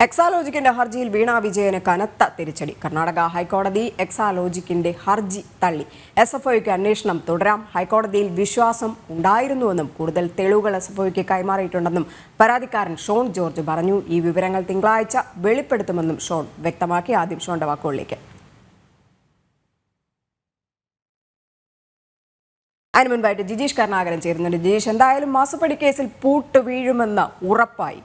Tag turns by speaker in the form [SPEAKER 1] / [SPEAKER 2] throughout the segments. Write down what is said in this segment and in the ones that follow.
[SPEAKER 1] എക്സാലോജിക്കിന്റെ ഹർജിയിൽ വീണ വിജയന് കനത്ത തിരിച്ചടി. കർണാടക ഹൈക്കോടതി എക്സാലോജിക്കിന്റെ ഹർജി തള്ളി. SFIക്ക് അന്വേഷണം തുടരാം. ഹൈക്കോടതിയിൽ വിശ്വാസം ഉണ്ടായിരുന്നുവെന്നും കൂടുതൽ തെളിവുകൾ SFIക്ക് കൈമാറിയിട്ടുണ്ടെന്നും പരാതിക്കാരൻ ഷോൺ ജോർജ് പറഞ്ഞു. ഈ വിവരങ്ങൾ തിങ്കളാഴ്ച വെളിപ്പെടുത്തുമെന്നും ഷോൺ വ്യക്തമാക്കി. ആദ്യം ഷോന്റെ വാക്കുകളിലേക്ക്. അതിനു മുൻപായിട്ട് ജിജീഷ് കരുണാകരൻ ചേരുന്നുണ്ട്. ജിജീഷ്, എന്തായാലും മാസപ്പടി കേസിൽ പൂട്ട് വീഴുമെന്ന് ഉറപ്പായി.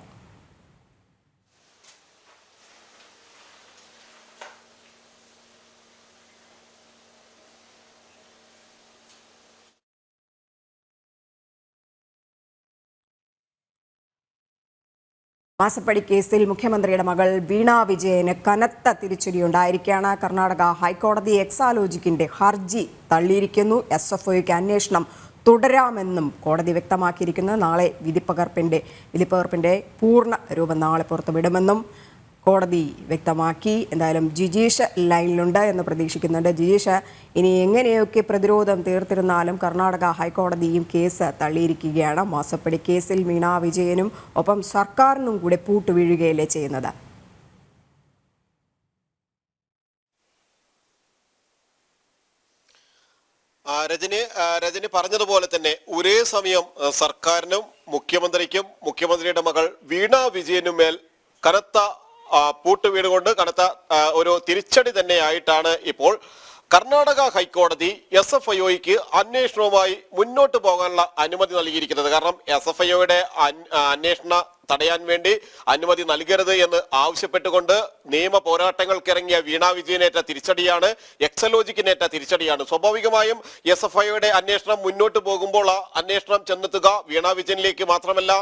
[SPEAKER 1] മാസപ്പടി കേസിൽ മുഖ്യമന്ത്രിയുടെ മകൾ വീണ വിജയന് കനത്ത തിരിച്ചടിയുണ്ടായിരിക്കുകയാണ്. കർണാടക ഹൈക്കോടതി എക്സാലോജിക്കിന്റെ ഹർജി തള്ളിയിരിക്കുന്നു. SFIക്ക് അന്വേഷണം തുടരാമെന്നും കോടതി വ്യക്തമാക്കിയിരിക്കുന്നു. നാളെ വിധിപ്പകർപ്പിന്റെ പൂർണ്ണ രൂപം നാളെ പുറത്തുവിടുമെന്നും കോടതി വ്യക്തമാക്കി. എന്തായാലും ജിജീഷ് ലൈനിലുണ്ട് എന്ന് പ്രതീക്ഷിക്കുന്നുണ്ട്. ജിജീഷ്, ഇനി എങ്ങനെയൊക്കെ പ്രതിരോധം തീർത്തിരുന്നാലും കർണാടക ഹൈക്കോടതിയും കേസ് തള്ളിയിരിക്കുകയാണ്. മാസപ്പടി കേസിൽ വീണ വിജയനും ഒപ്പം സർക്കാരിനും കൂടെ പൂട്ടുവീഴുകയല്ലേ ചെയ്യുന്നത്?
[SPEAKER 2] രജനി പറഞ്ഞതുപോലെ തന്നെ ഒരേ സമയം സർക്കാരിനും മുഖ്യമന്ത്രിയുടെ മകൾ വീണ വിജയനും മേൽ കനത്ത പൂട്ട് വീടുകൊണ്ട് കനത്ത ഒരു തിരിച്ചടി തന്നെയായിട്ടാണ് ഇപ്പോൾ കർണാടക ഹൈക്കോടതി SFIക്ക് അന്വേഷണവുമായി മുന്നോട്ട് പോകാനുള്ള അനുമതി നൽകിയിരിക്കുന്നത്. കാരണം SFIയുടെ അന്വേഷണ തടയാൻ വേണ്ടി അനുമതി നൽകരുത് എന്ന് ആവശ്യപ്പെട്ടുകൊണ്ട് നിയമ പോരാട്ടങ്ങൾക്കിറങ്ങിയ വീണ വിജയനേറ്റ തിരിച്ചടിയാണ്, എക്സലോജിക്കിനേറ്റ തിരിച്ചടിയാണ്. സ്വാഭാവികമായും SFIയുടെ അന്വേഷണം മുന്നോട്ട് പോകുമ്പോൾ ആ അന്വേഷണം ചെന്നെത്തുക വീണ വിജയനിലേക്ക് മാത്രമല്ല,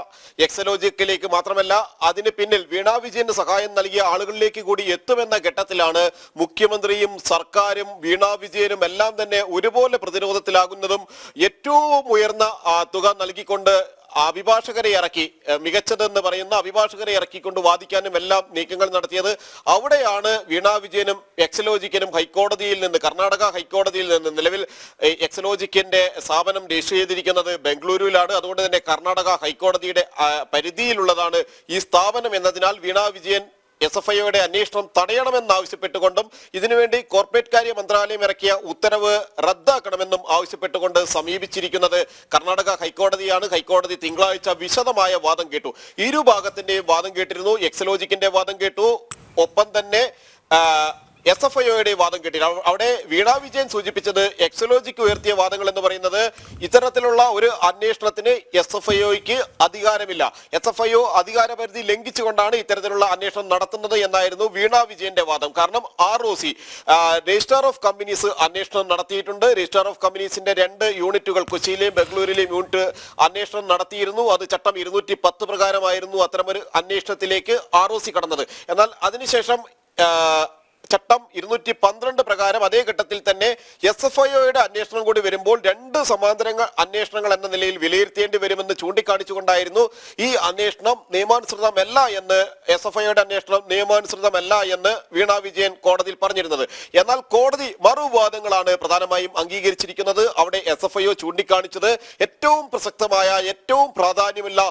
[SPEAKER 2] എക്സലോജിക്കിലേക്ക് മാത്രമല്ല, അതിന് പിന്നിൽ വീണ വിജയന് സഹായം നൽകിയ ആളുകളിലേക്ക് കൂടി എത്തുമെന്ന ഘട്ടത്തിലാണ് മുഖ്യമന്ത്രിയും സർക്കാരും വീണ വിജയനും എല്ലാം തന്നെ ഒരുപോലെ പ്രതിരോധത്തിലാകുന്നതും ഏറ്റവും ഉയർന്ന തുക നൽകിക്കൊണ്ട് അഭിഭാഷകരെ ഇറക്കി, മികച്ചതെന്ന് പറയുന്ന അഭിഭാഷകരെ ഇറക്കിക്കൊണ്ട് വാദിക്കാനും എല്ലാം നീക്കങ്ങൾ നടത്തിയത്. അവിടെയാണ് വീണ വിജയനും എക്സലോജിക്കിനും കർണാടക ഹൈക്കോടതിയിൽ നിന്ന് നിലവിൽ എക്സലോജിക്കിന്റെ സ്ഥാപനം രജിസ്റ്റർ ചെയ്തിരിക്കുന്നത് ബംഗളൂരുവിലാണ്. അതുകൊണ്ട് തന്നെ കർണാടക ഹൈക്കോടതിയുടെ പരിധിയിലുള്ളതാണ് ഈ സ്ഥാപനം എന്നതിനാൽ വീണ വിജയൻ SFIയുടെ അന്വേഷണം തടയണമെന്നാവശ്യപ്പെട്ടുകൊണ്ടും ഇതിനുവേണ്ടി കോർപ്പറേറ്റ് കാര്യ മന്ത്രാലയം ഇറക്കിയ ഉത്തരവ് റദ്ദാക്കണമെന്നും ആവശ്യപ്പെട്ടുകൊണ്ട് സമീപിച്ചിരിക്കുന്നത് കർണാടക ഹൈക്കോടതിയാണ്. ഹൈക്കോടതി തിങ്കളാഴ്ച വിശദമായ വാദം കേട്ടു. ഇരുഭാഗത്തിന്റെയും വാദം കേട്ടിരുന്നു. എക്സലോജിക്കിന്റെ വാദം കേട്ടു, ഒപ്പം തന്നെ SFIയുടെ വാദം കേട്ടില്ല. അവിടെ വീണ വിജയൻ സൂചിപ്പിച്ചത് എക്സലോജിക്ക് ഉയർത്തിയ വാദങ്ങൾ എന്ന് പറയുന്നത് ഇത്തരത്തിലുള്ള ഒരു അന്വേഷണത്തിന് SFIക്ക് അധികാരമില്ല, SFIO അധികാരപരിധി ലംഘിച്ചുകൊണ്ടാണ് ഇത്തരത്തിലുള്ള അന്വേഷണം നടത്തുന്നത് എന്നായിരുന്നു വീണ വിജയന്റെ വാദം. കാരണം ROC രജിസ്ട്രാർ ഓഫ് കമ്പനീസ് അന്വേഷണം നടത്തിയിട്ടുണ്ട്. രജിസ്ട്രാർ ഓഫ് കമ്പനീസിന്റെ 2 യൂണിറ്റുകൾ കൊച്ചിയിലെയും ബംഗളൂരിലെയും യൂണിറ്റ് അന്വേഷണം നടത്തിയിരുന്നു. അത് ചട്ടം 210 പ്രകാരമായിരുന്നു അത്തരമൊരു അന്വേഷണത്തിലേക്ക് ROC കടന്നത്. എന്നാൽ അതിനുശേഷം ചട്ടം 212 പ്രകാരം അതേ ഘട്ടത്തിൽ തന്നെ SFIയുടെ അന്വേഷണം കൂടി വരുമ്പോൾ 2 സമാന്തര അന്വേഷണങ്ങൾ എന്ന നിലയിൽ വിലയിരുത്തേണ്ടി വരുമെന്ന് ചൂണ്ടിക്കാണിച്ചുകൊണ്ടായിരുന്നു ഈ അന്വേഷണം നിയമാനുസൃതമല്ല എന്ന് SFIയുടെ അന്വേഷണം നിയമാനുസൃതമല്ല എന്ന് വീണ വിജയൻ കോടതിയിൽ പറഞ്ഞിരുന്നത്. എന്നാൽ കോടതി മറുവാദങ്ങളാണ് പ്രധാനമായും അംഗീകരിച്ചിരിക്കുന്നത്. അവിടെ SFIO ചൂണ്ടിക്കാണിച്ചത് ഏറ്റവും പ്രസക്തമായ ഏറ്റവും പ്രാധാന്യമുള്ള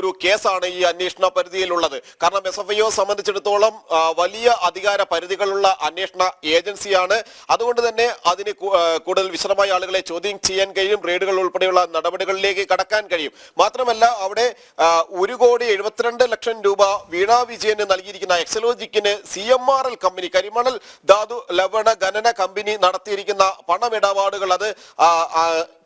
[SPEAKER 2] ഒരു കേസാണ് ഈ അന്വേഷണ പരിധിയിലുള്ളത്. കാരണം SFIO സംബന്ധിച്ചിടത്തോളം വലിയ അധികാര പരിധികൾ അന്വേഷണ ഏജൻസിയാണ്. അതുകൊണ്ട് തന്നെ അതിന് കൂടുതൽ വിശദമായ ആളുകളെ ചോദ്യം ചെയ്യാൻ കഴിയും, റെയ്ഡുകൾ ഉൾപ്പെടെയുള്ള നടപടികളിലേക്ക് കടക്കാൻ കഴിയും. മാത്രമല്ല അവിടെ 1,72,00,000 രൂപ വീണ വിജയന് നൽകിയിരിക്കുന്ന എക്സലോജിക്കിന് CMRL കമ്പനി, കരിമണൽ ധാതു ലവണ ഖനന കമ്പനി നടത്തിയിരിക്കുന്ന പണമിടപാടുകൾ അത്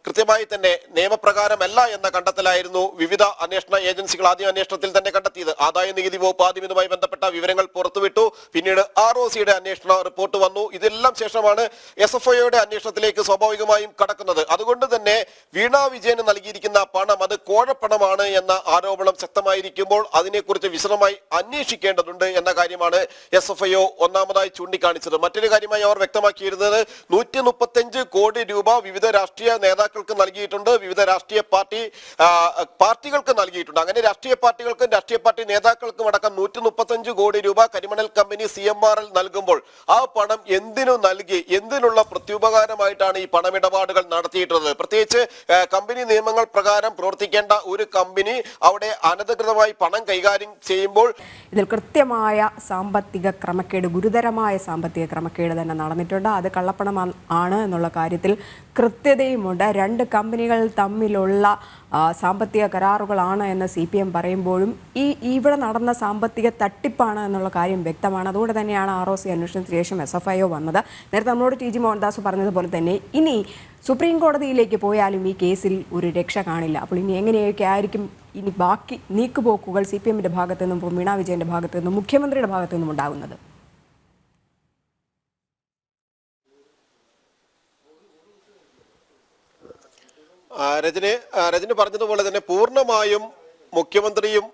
[SPEAKER 2] കൃത്യമായി തന്നെ നിയമപ്രകാരമല്ല എന്ന കണ്ടെത്തലായിരുന്നു വിവിധ അന്വേഷണ ഏജൻസികൾ ആദ്യ അന്വേഷണത്തിൽ തന്നെ കണ്ടെത്തിയത്. ആദായ നികുതി വകുപ്പ് ആദ്യം ഇതുമായി ബന്ധപ്പെട്ട വിവരങ്ങൾ പുറത്തുവിട്ടു. പിന്നീട് ROCയുടെ അന്വേഷണ റിപ്പോർട്ട് വന്നു. ഇതെല്ലാം ശേഷമാണ് SFIയുടെ അന്വേഷണത്തിലേക്ക് സ്വാഭാവികമായും കടക്കുന്നത്. അതുകൊണ്ട് തന്നെ വീണ വിജയന് നൽകിയിരിക്കുന്ന പണം അത് കോഴപ്പണമാണ് എന്ന ആരോപണം ശക്തമായിരിക്കുമ്പോൾ അതിനെക്കുറിച്ച് വിശദമായി അന്വേഷിക്കേണ്ടതുണ്ട് എന്ന കാര്യമാണ് SFIO ഒന്നാമതായി ചൂണ്ടിക്കാണിച്ചത്. മറ്റൊരു കാര്യമായി അവർ വ്യക്തമാക്കിയിരുന്നത് 135 കോടി രൂപ വിവിധ രാഷ്ട്രീയ നേതാക്കൾ നേതാക്കൾക്ക് നൽകിയിട്ടുണ്ട്, വിവിധ രാഷ്ട്രീയ പാർട്ടികൾക്ക് നൽകിയിട്ടുണ്ട്. അങ്ങനെ രാഷ്ട്രീയ പാർട്ടികൾക്കും രാഷ്ട്രീയ പാർട്ടി നേതാക്കൾക്കും അടക്കം 135 കോടി രൂപ കരിമണൽ കമ്പനി CMRL നൽകുമ്പോൾ ആ പണം എന്തിനു നൽകി, എന്തിനുള്ള പ്രത്യുപകാരമായിട്ടാണ് ഈ പണമിടപാടുകൾ നടത്തിയിട്ടുള്ളത്? പ്രത്യേകിച്ച് കമ്പനി നിയമങ്ങൾ പ്രകാരം പ്രവർത്തിക്കേണ്ട ഒരു കമ്പനി അവിടെ അനധികൃതമായി പണം കൈകാര്യം ചെയ്യുമ്പോൾ
[SPEAKER 1] ഇതിൽ കൃത്യമായ സാമ്പത്തിക ക്രമക്കേട്, ഗുരുതരമായ സാമ്പത്തിക ക്രമക്കേട് തന്നെ നടന്നിട്ടുണ്ട്. അത് കള്ളപ്പണം ആണ് എന്നുള്ള കാര്യത്തിൽ കൃത്യതയുമുണ്ട്. രണ്ട് കമ്പനികൾ തമ്മിലുള്ള സാമ്പത്തിക കരാറുകളാണ് എന്ന് CPM പറയുമ്പോഴും ഇവിടെ നടന്ന സാമ്പത്തിക തട്ടിപ്പാണ് എന്നുള്ള കാര്യം വ്യക്തമാണ്. അതുകൊണ്ട് തന്നെയാണ് ROC അന്വേഷണത്തിന് ശേഷം SFIO വന്നത്. നേരത്തെ നമ്മളോട് TG മോഹൻദാസ് പറഞ്ഞതുപോലെ തന്നെ ഇനി സുപ്രീം കോടതിയിലേക്ക് പോയാലും ഈ കേസിൽ ഒരു രക്ഷ കാണില്ല. അപ്പോൾ ഇനി എങ്ങനെയൊക്കെ ആയിരിക്കും ഇനി ബാക്കി നീക്കുപോക്കുകൾ CPMന്റെ ഭാഗത്തു നിന്നും വീണ വിജയന്റെ ഭാഗത്തു നിന്നും മുഖ്യമന്ത്രിയുടെ ഭാഗത്തു നിന്നും ഉണ്ടാകുന്നത്?
[SPEAKER 2] രജനി പറഞ്ഞതുപോലെ തന്നെ പൂർണ്ണമായും മുഖ്യമന്ത്രിയും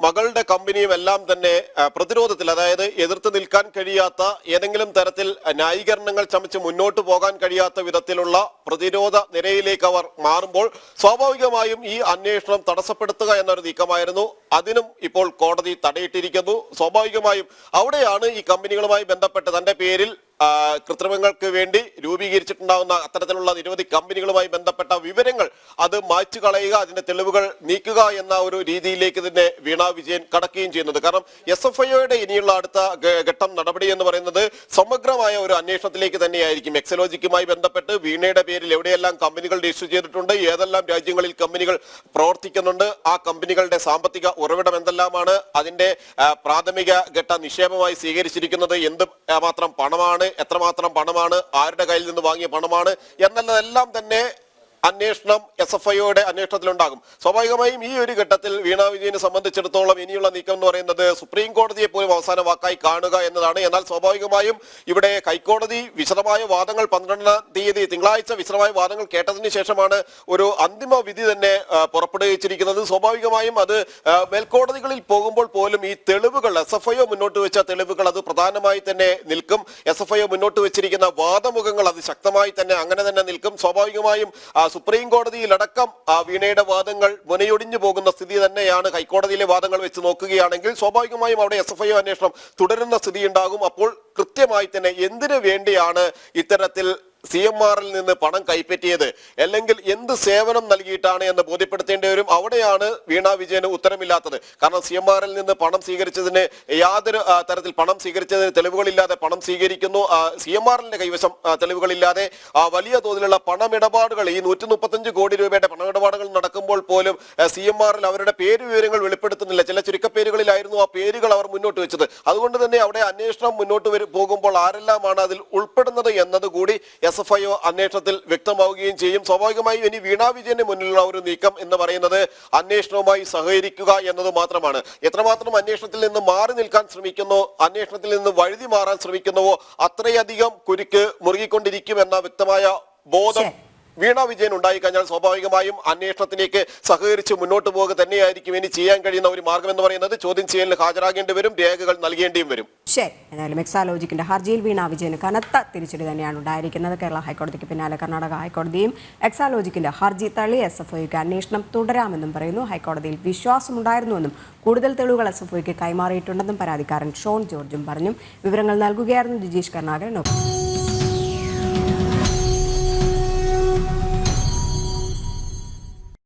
[SPEAKER 2] മകളുടെ കമ്പനിയും എല്ലാം തന്നെ പ്രതിരോധത്തിൽ, അതായത് എതിർത്ത് നിൽക്കാൻ കഴിയാത്ത, ഏതെങ്കിലും തരത്തിൽ ന്യായീകരണങ്ങൾ ചമച്ച് മുന്നോട്ട് പോകാൻ കഴിയാത്ത വിധത്തിലുള്ള പ്രതിരോധ നിരയിലേക്ക് അവർ മാറുമ്പോൾ സ്വാഭാവികമായും ഈ അന്വേഷണം തടസ്സപ്പെടുത്തുക എന്നൊരു നീക്കമായിരുന്നു. അതിനും ഇപ്പോൾ കോടതി തടയിട്ടിരിക്കുന്നു. സ്വാഭാവികമായും അവിടെയാണ് ഈ കമ്പനികളുമായി ബന്ധപ്പെട്ട് തന്റെ പേരിൽ കൃത്രിമങ്ങൾക്ക് വേണ്ടി രൂപീകരിച്ചിട്ടുണ്ടാകുന്ന അത്തരത്തിലുള്ള നിരവധി കമ്പനികളുമായി ബന്ധപ്പെട്ട വിവരങ്ങൾ അത് മായ്ച്ചു കളയുക, അതിന്റെ തെളിവുകൾ നീക്കുക എന്ന ഒരു രീതിയിലേക്ക് തന്നെ വീണ വിജയൻ കടക്കുകയും ചെയ്യുന്നത്. കാരണം SFIOയുടെ ഇനിയുള്ള അടുത്ത ഘട്ടം നടപടി എന്ന് പറയുന്നത് സമഗ്രമായ ഒരു അന്വേഷണത്തിലേക്ക് തന്നെയായിരിക്കും. എക്സലോജിക്കുമായി ബന്ധപ്പെട്ട് വീണയുടെ പേരിൽ എവിടെയെല്ലാം കമ്പനികൾ രജിസ്റ്റർ ചെയ്തിട്ടുണ്ട്, ഏതെല്ലാം രാജ്യങ്ങളിൽ കമ്പനികൾ പ്രവർത്തിക്കുന്നുണ്ട്, ആ കമ്പനികളുടെ സാമ്പത്തിക ഉറവിടം എന്തെല്ലാമാണ്, അതിന്റെ പ്രാഥമിക ഘട്ട നിക്ഷേപമായി സ്വീകരിച്ചിരിക്കുന്നത് എന്ത് മാത്രം പണമാണ്, എത്രമാത്രം പണമാണ്, ആരുടെ കയ്യിൽ നിന്ന് വാങ്ങിയ പണമാണ് എന്നുള്ളതെല്ലാം തന്നെ അന്വേഷണം SFIOയുടെ അന്വേഷണത്തിലുണ്ടാകും. സ്വാഭാവികമായും ഈ ഒരു ഘട്ടത്തിൽ വീണ വിജയനെ സംബന്ധിച്ചിടത്തോളം ഇനിയുള്ള നീക്കം എന്ന് പറയുന്നത് സുപ്രീം കോടതിയെ പോലും അവസാന വാക്കായി കാണുക എന്നതാണ്. എന്നാൽ സ്വാഭാവികമായും ഇവിടെ ഹൈക്കോടതി വിശദമായ വാദങ്ങൾ 12-ാം തീയതി തിങ്കളാഴ്ച വിശദമായ വാദങ്ങൾ കേട്ടതിന് ശേഷമാണ് ഒരു അന്തിമ വിധി തന്നെ പുറപ്പെടുവിച്ചിരിക്കുന്നത്. സ്വാഭാവികമായും അത് മേൽക്കോടതികളിൽ പോകുമ്പോൾ പോലും ഈ തെളിവുകൾ, SFIO മുന്നോട്ട് വെച്ച തെളിവുകൾ അത് പ്രധാനമായി തന്നെ നിൽക്കും. SFIO മുന്നോട്ട് വെച്ചിരിക്കുന്ന വാദമുഖങ്ങൾ അത് ശക്തമായി തന്നെ അങ്ങനെ തന്നെ നിൽക്കും. സ്വാഭാവികമായും സുപ്രീം കോടതിയിലടക്കം വീണയുടെ വാദങ്ങൾ മുനയൊടിഞ്ഞു പോകുന്ന സ്ഥിതി തന്നെയാണ്. ഹൈക്കോടതിയിലെ വാദങ്ങൾ വെച്ച് നോക്കുകയാണെങ്കിൽ സ്വാഭാവികമായും അവിടെ SFIO അന്വേഷണം തുടരുന്ന സ്ഥിതി ഉണ്ടാകും. അപ്പോൾ കൃത്യമായി തന്നെ എന്തിനു വേണ്ടിയാണ് ഇത്തരത്തിൽ CMRL നിന്ന് പണം കൈപ്പറ്റിയത്, അല്ലെങ്കിൽ എന്ത് സേവനം നൽകിയിട്ടാണ് എന്ന് ബോധ്യപ്പെടുത്തേണ്ടി വരും. അവിടെയാണ് വീണ വിജയന് ഉത്തരമില്ലാത്തത്. കാരണം CMRL നിന്ന് പണം സ്വീകരിച്ചതിന് യാതൊരു തരത്തിൽ പണം സ്വീകരിച്ചതിന് തെളിവുകളില്ലാതെ പണം സ്വീകരിക്കുന്നു. CMRLന്റെ കൈവശം തെളിവുകളില്ലാതെ വലിയ തോതിലുള്ള പണമിടപാടുകൾ, ഈ 135 കോടി രൂപയുടെ പണമിടപാടുകൾ നടക്കുമ്പോൾ പോലും CMRL അവരുടെ പേര് വിവരങ്ങൾ വെളിപ്പെടുത്തുന്നില്ല. ചില ചുരുക്കപ്പേരുകളിലായിരുന്നു ആ പേരുകൾ അവർ മുന്നോട്ട് വെച്ചത്. അതുകൊണ്ട് തന്നെ അവിടെ അന്വേഷണം മുന്നോട്ട് പോകുമ്പോൾ ആരെല്ലാമാണ് അതിൽ ഉൾപ്പെടുന്നത് എന്നതുകൂടി SFIO അന്വേഷണത്തിൽ വ്യക്തമാവുകയും ചെയ്യും. സ്വാഭാവികമായും ഇനി വീണ വിജയന് മുന്നിലുള്ള ഒരു നീക്കം എന്ന് പറയുന്നത് അന്വേഷണവുമായി സഹകരിക്കുക എന്നത് മാത്രമാണ്. എത്രമാത്രം അന്വേഷണത്തിൽ നിന്ന് മാറി നിൽക്കാൻ ശ്രമിക്കുന്നോ, അന്വേഷണത്തിൽ നിന്ന് വഴുതി മാറാൻ ശ്രമിക്കുന്നുവോ അത്രയധികം കുരുക്ക് മുറുകിക്കൊണ്ടിരിക്കും എന്ന വ്യക്തമായ ബോധം വീണ വിജയൻ ഉണ്ടായി കഴിഞ്ഞാൽ സ്വാഭാവികമായും അന്വേഷണത്തിലേക്ക് സഹകരിച്ച് മുന്നോട്ട് പോകുക തന്നെയായിരിക്കും ഇനി ചെയ്യാൻ കഴിയുന്ന ഒരു മാർഗം എന്ന് പറയുന്നത്. ചോദ്യം ചെയ്യലിന് ഹാജരാകേണ്ടി വരും, രേഖകൾ നൽകേണ്ടിയും വരും.
[SPEAKER 1] ശരി, എന്നാലും എക്സാലോജിക്കിന്റെ ഹർജിയിൽ വീണ വിജയന് കനത്ത തിരിച്ചടി തന്നെയാണ് ഉണ്ടായിരിക്കുന്നത്. കേരള ഹൈക്കോടതിക്ക് പിന്നാലെ കർണാടക ഹൈക്കോടതിയും എക്സാലോജിക്കിന്റെ ഹർജി തള്ളി. SFIOയ്ക്ക് അന്വേഷണം തുടരാമെന്നും പറയുന്നു. ഹൈക്കോടതിയിൽ വിശ്വാസമുണ്ടായിരുന്നുവെന്നും കൂടുതൽ തെളിവുകൾ SFIOയ്ക്ക് കൈമാറിയിട്ടുണ്ടെന്നും പരാതിക്കാരൻ ഷോൺ ജോർജും പറഞ്ഞു. വിവരങ്ങൾ നൽകുകയായിരുന്നു ജിജീഷ് കർണാകരൻ.